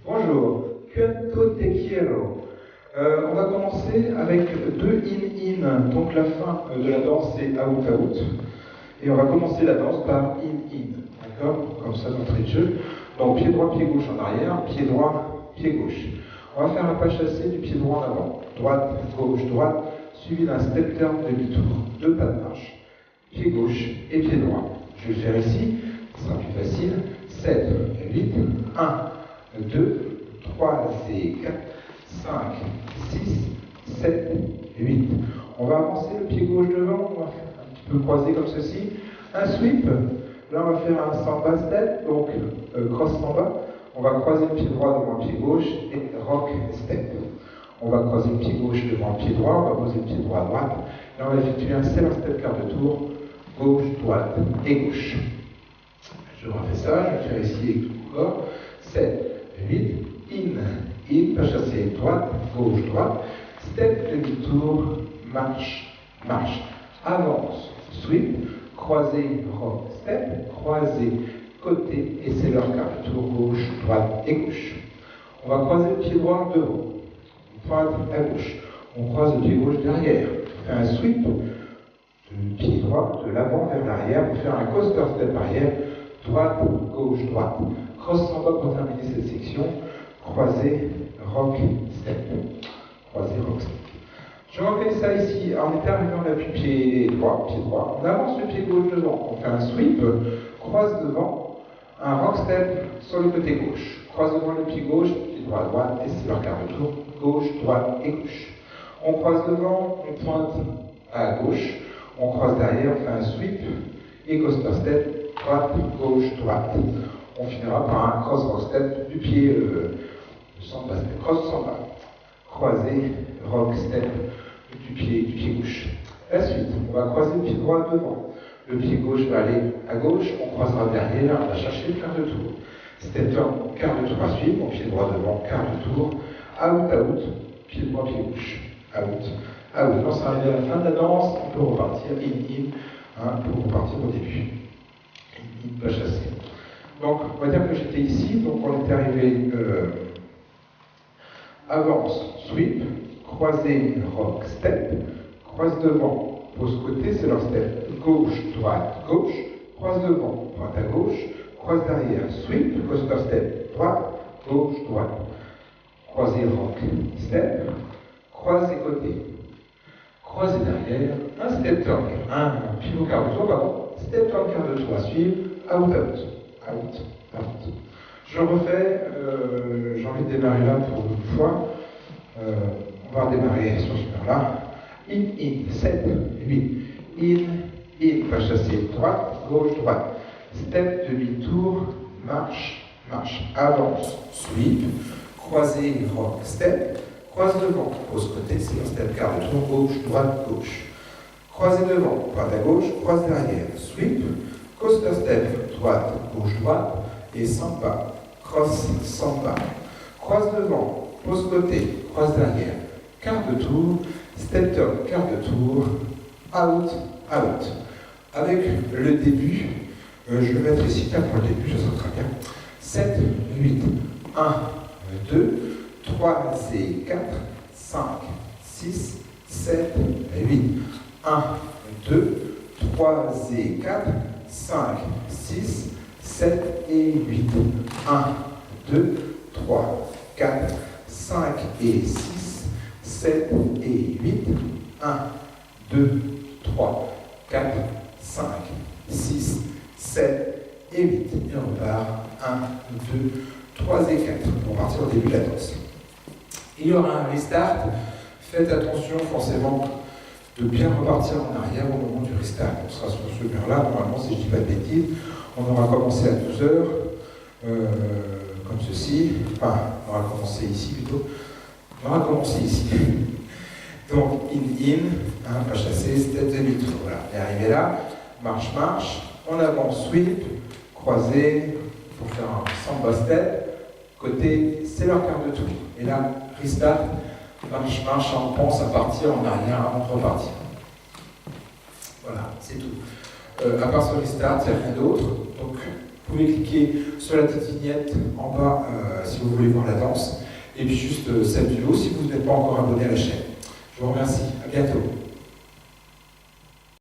Bonjour, Cuento te quiero. On va commencer avec deux in-in, donc la fin de la danse c'est out-out. Et on va commencer la danse par in-in, d'accord? Comme ça d'entrée de jeu. Donc pied droit, pied gauche en arrière, pied droit, pied gauche. On va faire un pas chassé du pied droit en avant. Droite, gauche, droite, suivi d'un step turn demi-tour. Deux pas de marche. Pied gauche et pied droit. Je vais le faire ici, ce sera plus facile. 7, 8, 1, 2, 3 et 4, 5, 6, 7, 8. On va avancer le pied gauche devant, on va faire un petit peu croisé comme ceci. Un sweep, là on va faire un samba step, donc cross samba. On va croiser le pied droit devant le pied gauche et rock step. On va croiser le pied gauche devant le pied droit, on va poser le pied droit à droite. Là on va effectuer un sailor step quart de tour, gauche, droite et gauche. Je refais ça, je vais faire ici avec tout le corps. 7, 8, in, pas chassé, droite, gauche, droite, step, demi-tour, marche, marche, avance, sweep, croisé, rock, step, croisé, côté, et c'est leur quart de tour, gauche, droite et gauche. On va croiser le pied droit devant, droite à gauche. On croise le pied gauche derrière. On fait un sweep du pied droit de l'avant vers l'arrière pour faire un coaster step arrière, droite, gauche, droite. Cross samba pour terminer cette section. Croisé, rock, step. Croisé, rock, step. Je refais ça ici en intervenant l'appui pied droit, pied droit. On avance le pied gauche devant. On fait un sweep, croise devant, un rock step sur le côté gauche. Croise devant le pied gauche, pied droit à droite, et c'est leur quart de tour, gauche, droite et gauche. On croise devant, on pointe à gauche. On croise derrière, on fait un sweep et coaster step, droite, gauche, droite. On finira par un cross rock step du pied samba step, cross samba. Croisé, rock step du pied gauche. La suite, on va croiser le pied droit devant. Le pied gauche va aller à gauche, on croisera derrière, on va chercher le quart de tour. Step turn, quart de tour à suivre, mon pied droit devant, quart de tour. Out, out, pied droit, pied gauche. Out. Ah oui, quand on sera arrivé à la fin de la danse, on peut repartir in, pour repartir au début. In, pas chassé. Donc, on va dire que j'étais ici, donc on était arrivé avance, sweep, croisé, rock, step, croise devant, pose côté, c'est leur step, gauche, droite, gauche, croise devant, droite à gauche, croise derrière, sweep, coaster step, droite, gauche, droite, croisé, rock, step, croisé côté. Croisé derrière, un step turn, un pivot quart de tour, pardon, step turn quart de tour à suivre, out, out, out, out. Je refais, j'ai envie de démarrer là pour une fois, on va redémarrer sur ce numéro-là, in, 7, 8, in, pas chassé, droite, gauche, droite, step, demi-tour, marche, marche, avance, sweep, croisé, rock, step, croise devant, pose côté, c'est un step quart de tour, gauche, droite, gauche. Croisé devant, droite à gauche, croise derrière, sweep, coaster step, droite, gauche, droite, et samba, cross, samba. Croise devant, pose côté, croise derrière, quart de tour, step turn, quart de tour, out, out. Avec le début, je vais mettre ici 4 pour le début, ça sera très bien. 7, 8, 1, 2, 3 et 4, 5, 6, 7, 8. 1, 2, 3 et 4, 5, 6, 7 et 8. 1, 2, 3, 4, 5 et 6, 7 et 8. 1, 2, 3, 4, 5, 6, 7 et 8. Et on repart. 1, 2, 3 et 4. On va partir au début de la danse. Il y aura un restart. Faites attention forcément de bien repartir en arrière au moment du restart. On sera sur ce mur-là, normalement, si je ne dis pas de bêtises. On aura commencé à 12h, comme ceci. Enfin, on aura commencé ici plutôt. On aura commencé ici. Donc, in, pas chassé, step demi-tour. Voilà, on est arrivé là. Marche, marche. On avance, sweep, croisé, pour faire un samba step. Côté, c'est leur quart de tour. Et là, restart, marche, marche, on pense à partir en arrière avant de repartir. Voilà, c'est tout. À part ce restart, il n'y a rien d'autre. Donc, Vous pouvez cliquer sur la petite vignette en bas si vous voulez voir la danse, et puis juste celle du haut si vous n'êtes pas encore abonné à la chaîne. Je vous remercie, à bientôt.